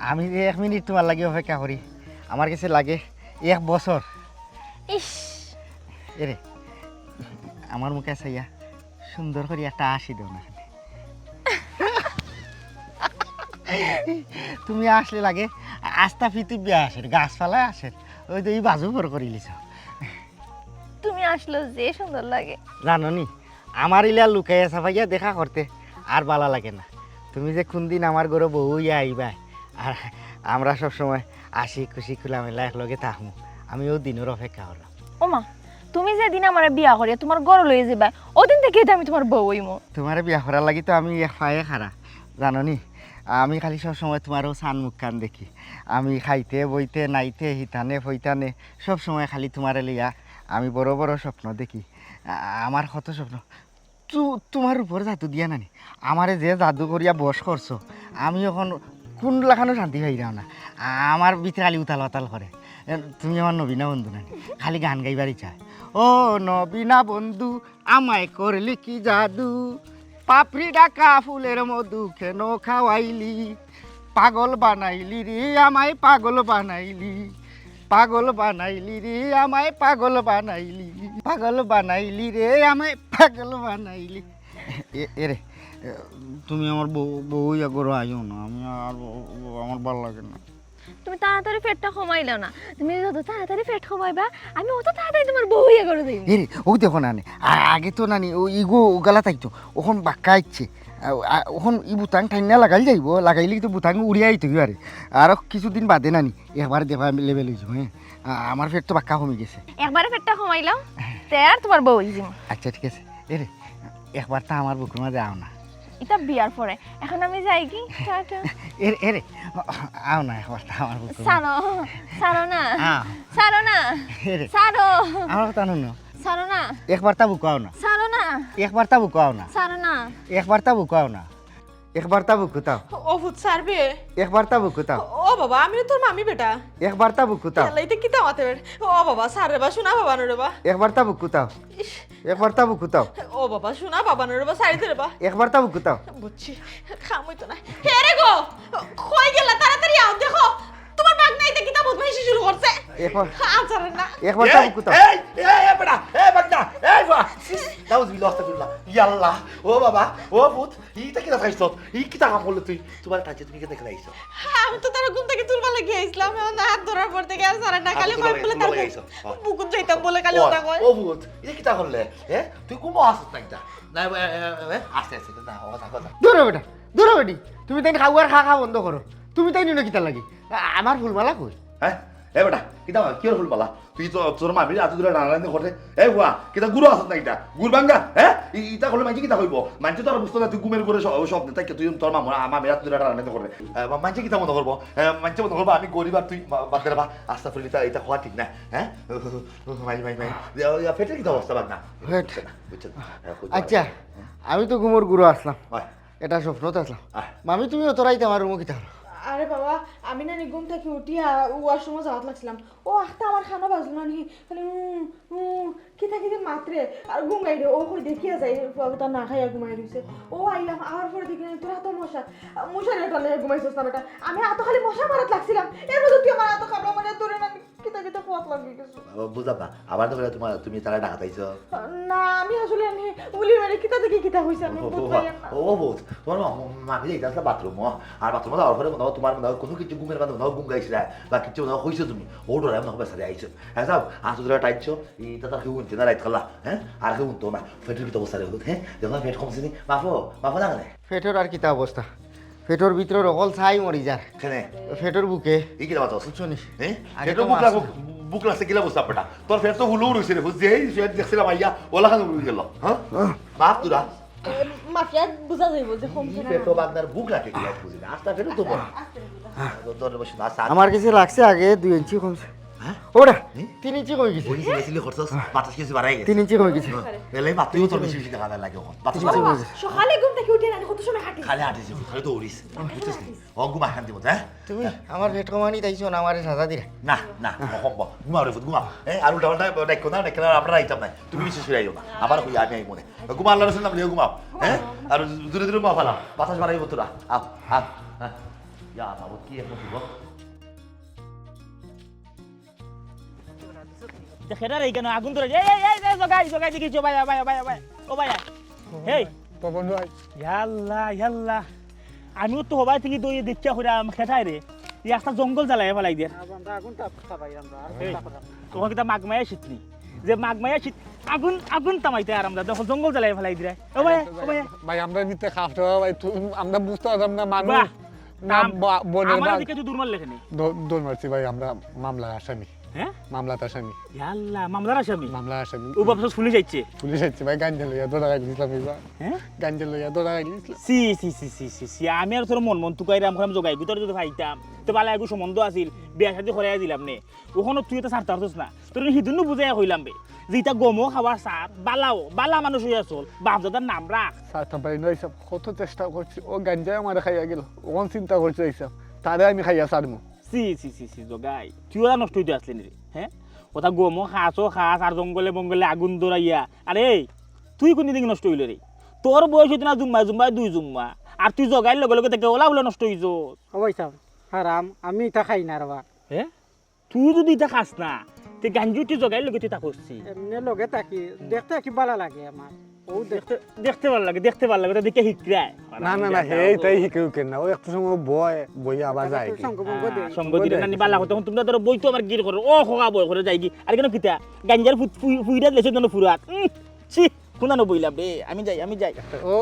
Speaker 2: আমি যে 1 মিনিট তোমার লাগে অপেক্ষা করি আমার কাছে লাগে 1 বছর
Speaker 3: ইস
Speaker 2: এরে আমার মুখে চাইয়া সুন্দর করে একটা হাসি দাও না তুমি আসলে লাগে আস্তা পৃথিবী আসে গাছপালা আসে ওই তো এই বাজু ভর করিলিছ
Speaker 3: তুমি আসলে যে সুন্দর লাগে
Speaker 2: জানো নি আমার ইলা লুকাইয়া সাফাইয়া দেখা করতে আর ভালো লাগে না তুমি যে কোন দিন আমার ঘরে বউইয়া আইবা আর আমরা সব সময় আসি খুশি খোলামেলা একলগে থাকবো আমি ও দিনের অপেক্ষা করলাম
Speaker 3: ওমা তুমি যে দিন আমার বিয়া করিয়া তোমার ঘর লয়ে যাবা ওদিন থেকে আমি তোমার বউ হইমু
Speaker 2: তোমার বিয়া করার লাগি তো আমি এক পায়ে খারা জানো নি আমি খালি সব সময় তোমারও সান মুখ কান দেখি আমি খাইতে বইতে নাইতে হিতানে ফইতানে সব সময় খালি তোমার লিয়া আমি বড় বড় স্বপ্ন দেখি আমার কত স্বপ্ন তোমার উপর জাদু দিয়া নানি আমারে যে জাদু করিয়া বস করছো আমি এখন কোন লাখানো শান্তি পাই না আমার ভিতরে খালি উতাল উতাল করে তুমি আমার নবীনা বন্ধু নানি খালি গান গাইবারই চায় ও নবীনা বন্ধু আমায় করলি কি জাদু পাপড়ি ডাকা ফুলের মধু কেন খাওয়াইলি পাগল বানাইলি রে আমায় পাগল বানাইলি পাগল বানাইলি রে আমায় পাগল বানাইলি রে আমায় পাগল বানাইলি এরে তুমি আমার বউ ইয়া করো আইও না আমি আর আমার ভালো লাগে না
Speaker 3: তুমি তাড়াতাড়ি পেটটা কমাইলো না তুমি যত তাড়াতাড়ি পেট কমাইবা আমি অত তাড়াতাড়ি তোমার বউ ইয়ে করে দিই
Speaker 2: এরে ও দেখো নানি আগে তো নানি ও ইগো গালা থাকতো ওখন বাক্কা আইছে ওখন ই বুতাং ঠাইনা লাগাই যাইব লাগাইলে তো বুতাং উড়িয়ে আইতে পারে আর কিছুদিন বাদে নানি একবার দেবা লেভেল হয়েছে হ্যাঁ আমার পেট তো বাক্কা কমে গেছে
Speaker 3: একবারে পেটটা কমাইলাম তে আর তোমার বউ ইয়ে
Speaker 2: আচ্ছা ঠিক আছে এরে একবার তা আমার বুকের মাঝে আও না
Speaker 3: এটা বিয়ার পরে এখন আমি যাই কি টাটা
Speaker 2: এরে আও না একবার তা আমার বুকের
Speaker 3: সারো সারো না
Speaker 2: হ্যাঁ
Speaker 3: সারো না
Speaker 2: এরে
Speaker 3: সারো
Speaker 2: আমার তা নুন
Speaker 3: সারো না
Speaker 2: একবার তা বুক আও না
Speaker 3: সারো না
Speaker 2: একবার তা বুক আও না
Speaker 3: সারো না
Speaker 2: একবার তা বুক আও না একবার তা বুক তাও
Speaker 8: ও ভূত সারবে
Speaker 2: একবার তা বুক তাও
Speaker 8: ও বাবা আমি তোর মামি বেটা
Speaker 2: একবার তা বুক তাও
Speaker 8: এলাইতে কি তামাতে ও বাবা সারে বা শোনা বাবা রে বা
Speaker 2: একবার তা বুক তাও একবার তা বুক তাও
Speaker 8: ও বাবা শোনা বাবা রে বা সাইতে রে বা
Speaker 2: একবার তা বুক তাও
Speaker 8: বুঝছি খামই তো না হে রে গো কই গেলা তাড়াতাড়ি আও দেখো তোমার বাগ নাইতে কি তা বদমাইশি শুরু করছে
Speaker 2: একবার
Speaker 8: আচার না
Speaker 2: একবার তা বুক তাও
Speaker 6: এই বেটা এই বাগনা এই বাবা নাউজুবিল্লাহ আস্তাগফিরুল্লাহ ইয়াল্লাহ ও বাবা ও ভূত ইটা কি দেখাইছ ই কি কাম করলে তুই তোমার কাছে তুমি কি দেখে আইছো
Speaker 8: আমি তো তার ঘুম থেকে তুলবা লাগি আইছিলাম না হাত ধরার পর থেকে আর সারা না কালে কই বলে তার বুকুত যাইতাম বলে কালে ওটা কয়
Speaker 6: ও ভূত এটা কি তা করলে হ্যাঁ তুই কুমো আসছ না এটা না আস্তে আস্তে না কথা কথা
Speaker 2: দূরে বেটা দূরে বেটি তুমি তাই খাওয়ার খা বন্ধ করো তুমি তাই নিনো কিতা লাগি আমার ফুলমালা কই
Speaker 6: হ্যাঁ এ বেটা কিতা কি হল বলা তুই তো তোর মামি আত দূরে রান্না ঘটে এ হুয়া কিতা গুরু আসছ না এটা গুর বাঙ্গা হ্যাঁ ইটা করলে মাঝে কিতা হইব মানছে তো আর বুঝতো না তুই ঘুমের করে সব নেতা তুই তোর মামি আত দূরে রান্না করে মানছে কিতা মনে করবো মানছে মনে করবো আমি গরিব আর তুই বাদ দে বা আস্তা ফেলি এটা হওয়া ঠিক না হ্যাঁ মাই ফেটে কিতা অবস্থা বাদ না বুঝছেন
Speaker 2: আচ্ছা আমি তো ঘুমোর গুরু আসলাম এটা স্বপ্নত আসলাম মামি তুমি অতরাইতে আমার রুমো কিতা হলো
Speaker 8: আরে বাবা আমি না ঘুম থেকে উঠিয়া ওয়াশরুমে যাওয়াত লাগছিলাম ও আখটা আমার খানা বাজলো না নি খালি কিতা কিতা মাত্রে আর ঘুমাই রে ও কই দেখিয়া যাই তা না খাইয়া ঘুমাই রইছে ও আইলাম আর পরে দেখি না তোরা তো মশারে টালে ঘুমাইছস না বেটা আমি এত খালি মশা মারাত লাগছিলাম এর মধ্যে তুই আমার এত কামড়া মানে তোরে না কিতা কিতা পথ লাগি গেছে
Speaker 6: বুঝলাম না আবার তো তুমি তারা ডাকাতাইছো
Speaker 8: না আমি আসলে আমি উলি মেরে কিতা দেখি কিতা হইছে আমি বুঝলাম না
Speaker 6: ও বোধ তোমার মামি যাইতাছ বাথরুম আর বাথরুমে যাওয়ার পরে মনে তোমার মনে কোনো কিছু ঘুমের মধ্যে মনে ঘুম গাইছিল বা কিছু মনে হয়েছে তুমি ও ডরে মনে হবে সারে আইছো হ্যাঁ যাও আসো ধরে টাইছো এটা তার কেউ উনতে না রাইত খালা হ্যাঁ আর কেউ উনতো না ফেটের কি অবস্থা রে হ্যাঁ যখন ফেট কমছে নি মাফো না কেন
Speaker 2: ফেটোর আর কিতা অবস্থা ফেটোর ভিতরে অকল ছাই মরি যার
Speaker 6: কেনে
Speaker 2: ফেটোর বুকে
Speaker 6: এই কি বাতা
Speaker 2: শুনিস
Speaker 6: হ্যাঁ ফেটো বুক লাগছে কিলা বুঝতে পারটা তোর ফেট তো হুলু রইছে রে বুঝছি এই ফেট দেখছিলাম আইয়া ওলা খান উড়ে গেল হ্যাঁ মাফ তুরা
Speaker 8: মাফিয়া বুঝা যাইব যে কমছে না
Speaker 6: ফেটো বান্দার বুক লাগে কিলা বুঝি না আস্তা ফেটো তো বড় তোর বসে না
Speaker 2: আমার কাছে লাগছে আগে 2 ইঞ্চি কমছে ওটা 3 ইঞ্চি কমে গেছে
Speaker 6: ওই গেছিলি খরচ 25 কেজি বাড়াই গেছে
Speaker 2: 3 ইঞ্চি কমে গেছে
Speaker 6: এলাই মাত্রই তোর বেশি বেশি দেখা লাগে এখন 25 কেজি
Speaker 8: সকালে ঘুম থেকে উঠে না কত সময় হাঁটি
Speaker 6: খালি হাঁটিছি খালি তো উড়িস বুঝছিস ও ঘুমা শান্তি মতো হ্যাঁ
Speaker 2: তুমি আমার পেট কমানি তাইছো না আমারে সাজা দিরা
Speaker 6: না না সম্ভব ঘুমাও রে ঘুমাও আর উল্টা পাল্টা ডাইকো না ডাইকো না আমরা আইতাম না তুমি বিশেষ করে আইও না আবার কই আমি আই মনে ঘুমা আল্লাহর রাসূল নাম লিয়ে ঘুমাও হ্যাঁ আর দূরে দূরে মা ফালা বাতাস বাড়াইবো তোরা আও আও ইয়া বাবু কি এখন দিব
Speaker 1: খেরার এই কেন আগুন ধরে জগাই দেখি ভাই ও ভাই হেই
Speaker 5: পবন ভাই
Speaker 1: ইয়াল্লা আমিও তো হবাই থেকে দই দেখা হইরা খেটাই রে এই একটা জঙ্গল জ্বালাই ফেলাই দিয়ে তোমার কিতা মাগমায়া শীতনি যে মাগমায়া শীত আগুন তামাইতে আর আমরা দেখো জঙ্গল জ্বালাই ফেলাই দিয়ে ও ভাই
Speaker 5: ভাই আমরা নিতে খাফতে ভাই আমরা বুঝতে পারলাম না মানুষ না বনে
Speaker 1: আমার দিকে তো দুর্মাল লেখেনি
Speaker 5: দৌড় মারছি ভাই আমরা মামলার আসামি
Speaker 1: হ্যাঁ
Speaker 5: মামলার আসামি
Speaker 1: ইয়াল্লা মামলার আসামি
Speaker 5: ও
Speaker 1: বাপসা পুলিশ যাচ্ছে
Speaker 5: পুলিশ যাচ্ছে ভাই গাঞ্জা লইয়া দৌড়া গেছিলাম
Speaker 1: হ্যাঁ
Speaker 5: গাঞ্জা লইয়া দৌড়া গেছিলাম
Speaker 1: সি আমি আর তোর মন তুকাইরাম খাম জগাই ভিতরে যদি খাইতাম তো বালা একটু সম্বন্ধ আছিল বিয়া শাদি করাই দিলাম নে ওখানে তুই তো ছাড়তে পারছিস না তোর সিদ্ধুনু বুঝাই হইলাম বে যেটা গমও খাবার সার বালা মানুষ হইয়া চল বাপজাদার নাম রাখ
Speaker 5: সারতে পারি না এইসব কত চেষ্টা করছি ও গাঞ্জায় আমার খাইয়া গেল ওখান চিন্তা করছে এইসব তারে আমি খাইয়া সারমু
Speaker 1: সি জগাই তুই ওরা নষ্ট হইতে আসলি রে হ্যাঁ ওটা গমও খাস আর জঙ্গলে বঙ্গলে আগুন দৌড়াইয়া আরে তুই কোন দিকে নষ্ট হইল রে তোর বয়স হইতে না জুম্মা 2 জুম্মা আর তুই জগাইর লগে লগে দেখে ওলা নষ্ট হইছ
Speaker 9: অবশ্যই হারাম আমি এটা খাই না রবা
Speaker 1: হ্যাঁ তুই যদি এটা খাস না তে গাঞ্জু তুই জগাই লগে তুই তা করছি
Speaker 9: এমনি লগে থাকি দেখতে কি ভালো লাগে আমার ও দেখতে
Speaker 1: দেখতে ভালো লাগে তো দেখে শিখরায়
Speaker 5: না না না হে তাই শিকেও কেন না ও একটু সময় বই আবার যায় কি
Speaker 9: সঙ্গভঙ্গ দেই
Speaker 1: সঙ্গ দিলে নানি বালা কথা তোমরা ধরো বই তো আমার গির করো ও খোকা বই করে যাই কি আর কেন কিতা গাঞ্জার ফুইরা লেছে না ফুরাত ছি কোনানো বইলাম রে আমি যাই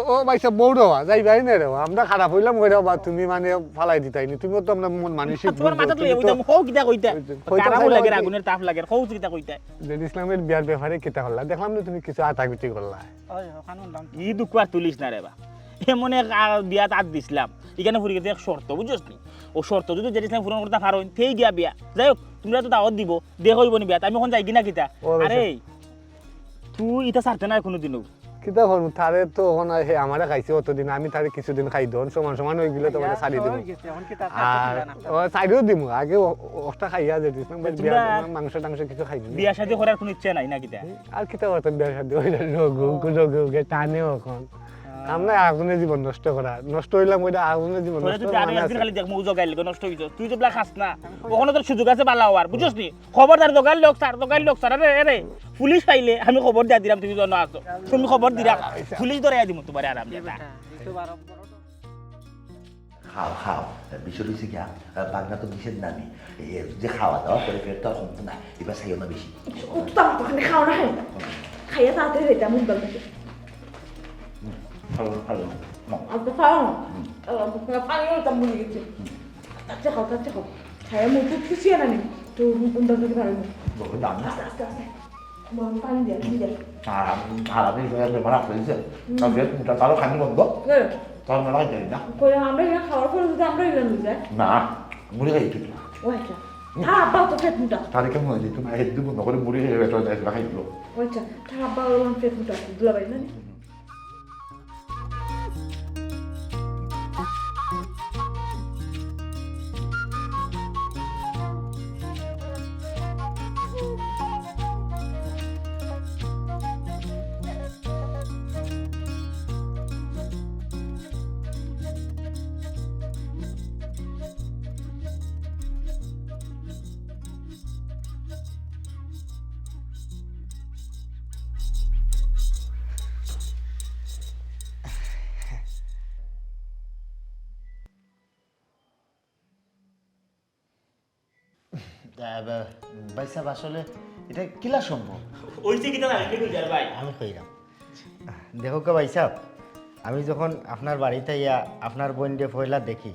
Speaker 5: ও ভাইসা বউড়ো যাই ভাই না রে আমরা খারাপ হইলাম কইরা বা তুমি মানে ফালাই দিতাইনি তুমি তো আমরা মন মানসিক
Speaker 1: তোমার মাথা তুই বইতাম হও কিতা কইতা কারাও লাগে আগুনের তাপ লাগে হও কিতা কইতা
Speaker 5: জেড ইসলামের বিয়ার ব্যাপারে কিতা হল্লা দেখলাম না তুমি কিছু আতাগুতি করলা
Speaker 9: ওই খানুন দাম
Speaker 1: ই দুঃখ আর তুলিস না রে বা এমন এক বিয়াত আদ দিছিলাম এখানে ফুরি গেছে এক শর্ত বুঝছস নি ও শর্ত যদি জেড ইসলাম পূরণ করতে পারো থেই গিয়া বিয়া যাই হোক তোমরা তো দাওয়াত দিব দেখ হইব নি বিয়াত আমি এখন যাই কিনা কিতা আরে তুই এটা ছাড়তে না কোনোদিনও
Speaker 5: কিতা করব তারে তো ওখানে হে আমারে খাইছে অতদিন আমি তারে কিছুদিন খাই দন সমান হয়ে গেলে তো মানে সারি দেব
Speaker 9: এখন কি তা
Speaker 5: আর ও সাইডও দিমু আগে ওটা খাইয়া যেতে মাংস টাংস কিছু খাই
Speaker 1: বিয়া শাদী করার কোনো ইচ্ছা নাই না কিতা
Speaker 5: আর কিতা করতেন বিয়া শাদী ওইটা রোগে টানে এখন আমরা আগুনের জীবন নষ্ট করা নষ্ট হইলাম ওইটা আগুনের জীবন
Speaker 1: তোরা
Speaker 5: নষ্ট
Speaker 1: যদি আরে একদিন
Speaker 5: করা
Speaker 1: খালি দেখ মৌ জগাই লাগে নষ্ট হইছ তুই তো বলা খাস না ওখানে তোর সুযোগ আছে বালা হওয়ার বুঝছস নি খবরদার দোকান লোক স্যার আরে পুলিশ পাইলে আমি খবর দিয়া দিলাম তুমি জন আছো তুমি খবর দিরা পুলিশ ধরে দিমু তোমার আরাম দিয়া
Speaker 9: তো বারো
Speaker 6: খাও বিষয় হয়েছে গিয়া বাগনা তো নিষেধ নামি যে খাওয়া দাওয়া করে ফের তো আর কমতো না এবার খাইও না বেশি
Speaker 3: উত্তম ওখানে খাও না খাইয়া তাড়াতাড়ি রেটা মুখ গল থেকে
Speaker 6: ভালো
Speaker 3: আপনি খাও পানিও তো মনে গেছে তাচ্ছে খাও খাইয়া মুখ খুশি না নি তো মুখ গল থেকে ভালো
Speaker 6: বহুত দাম না
Speaker 3: আস্তে পানি দিয়ে
Speaker 6: খারাপই বেমার আসছে তবে মুটা তারও খানি বন্ধ তোর মেলা যাই না
Speaker 3: আমরা এখানে খাওয়ার পরে যদি আমরা এখানে লুই যাই
Speaker 6: না মুড়ি খাই একটু
Speaker 3: ও আচ্ছা আব্বা তো ফেট মুটা
Speaker 6: তাহলে কেমন হয়েছে তুমি হেড দিব না করে মুড়ি খেয়ে বেটো যাই খাই দিল
Speaker 3: ও আচ্ছা আব্বা ওরকম ফেট মুটা দুলা বাড়ি না
Speaker 2: ভাই সাহেব আসলে এটা কিলা সম্ভব
Speaker 1: ওইছে কিতা না কি বুঝার ভাই
Speaker 2: আমি কইলাম দেখো কে ভাই সাহেব আমি যখন আপনার বাড়িতে ইয়া আপনার বোন দিয়ে পয়লা দেখি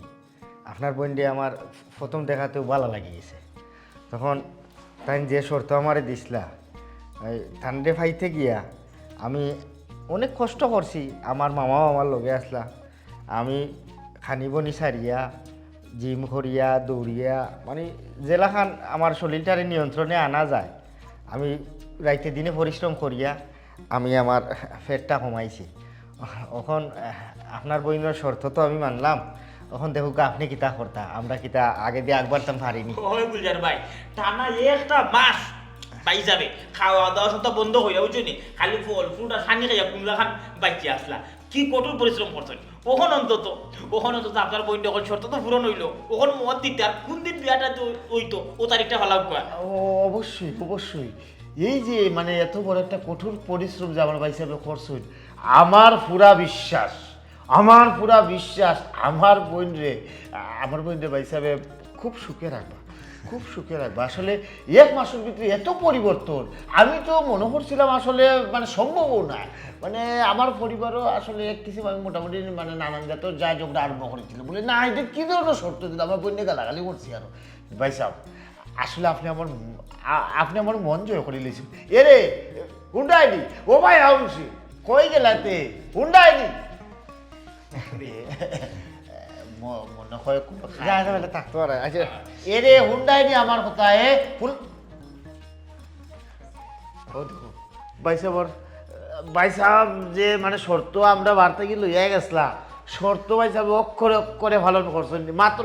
Speaker 2: আপনার বোন দিয়ে আমার প্রথম দেখাতেও ভালো লাগি গেছে তখন তাই যে শর্ত আমারে দিছিলা ঠান্ডে ফাইতে গিয়া আমি অনেক কষ্ট করছি আমার মামাও আমার লগে আসলা আমি খানিবনি সারিয়া জিম করিয়া দৌড়িয়া মানে জেলাখান আমার শরীরটারে নিয়ন্ত্রণে আনা যায় আমি রাইতে দিনে পরিশ্রম করিয়া আমি আমার ফেটটা কমাইছি এখন আপনার বইনের শর্ত তো আমি মানলাম এখন দেখো আপনি কিতা করতা আমরা কিতা আগে দিয়ে আগবাড়তাম পারিনি
Speaker 1: ওই বুঝার ভাই টানা একটা মাস পাই যাবে খাওয়া দাওয়া সব বন্ধ হয়ে যাবে বুঝলি খালি ফল ফ্রুট আর খানি খাইয়া কুমড়া খান বাইচে আসলা কি কঠোর পরিশ্রম করছেন ওখন অন্তত আপনার বইন যখন শর্ত তো পূরণ হইলো ওখন মত দিতে আর কোন দিন বিয়াটা হইতো ও তারিখটা ভালো কয়া
Speaker 2: অবশ্যই এই যে মানে এত বড় একটা কঠোর পরিশ্রম যে আমার ভাই সাহেব করছেন আমার পুরা বিশ্বাস আমার বোন রে ভাই সাহেব খুব সুখে রাখবা আসলে এক মাসের ভিতরে এত পরিবর্তন আমি তো মনে করছিলাম আসলে মানে সম্ভবও না মানে আমার পরিবারও আসলে এক কিছু আমি মোটামুটি মানে নানান জাত যা যোগটা আরম্ভ করেছিল বলে না এটা কী ধরনের শর্ত দিল আমার বোনকে গালাগালি করছি আরো ভাই সাহেব আসলে আপনি আমার মন জয় করে লিয়েছেন এরে হুন্ডাইনি ও ভাই আউনছি কই গেলাতে হুন্ডাইনি মনে হয় থাকতে পারে আচ্ছা এরে হুন্ডাইনি আমার কথা ভাই সাহেব যে মানে শর্ত আমরা বার্তা কি লইয়া গেছিলাম শর্ত ভাই সাহেব অক্ষরে পালন করছেন মাত্র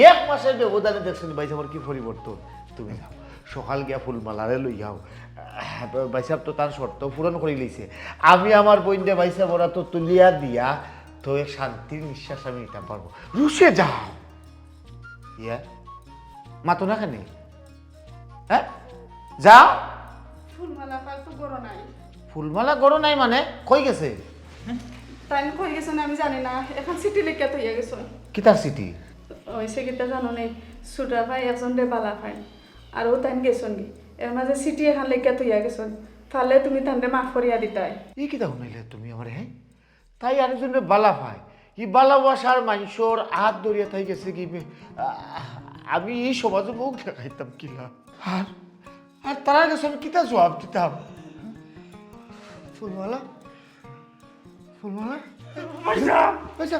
Speaker 2: এক মাসের ব্যবধানে দেখছেন ভাই সাহেব কি পরিবর্তন তুমি যাও সকাল গিয়া ফুলমালারে লই যাও ভাই সাহেব তো তার শর্ত পূরণ করে লইছে আমি আমার বইন্দে ভাই সাহেব ওরা তো তুলিয়া দিয়া তো এক শান্তির নিঃশ্বাস আমি নিতে পারবো রুশে যাও ইয়া মাতো না কেন হ্যাঁ যাও
Speaker 7: ফুলমালা তো গরো নাই
Speaker 2: ফুলমালা গরো নাই মানে কই গেছে
Speaker 7: তাই কই গেছে না আমি জানি না এখন সিটি লিখে তো গেছে
Speaker 2: কিতার সিটি
Speaker 7: ওই সে কিতা জানো নেই সুটা ভাই একজন রে বালা ভাই আর ও তাই গেছন কি এর মাঝে সিটি এখন লিখে তো গেছন তাহলে তুমি তান্ডে মাফ করিয়া দিতাই
Speaker 2: এই কিতা শুনাইলে তুমি আমার হ্যাঁ তাই আরেকজনের বালা ভাই ই বালা বসার মানুষের হাত ধরিয়া তাই গেছে কি আমি এই সমাজে মুখ দেখাইতাম কিলা আর আর তারা কাছে আমি কিতা জবাব দিতাম ফুলমালা ফুলমালা পয়সা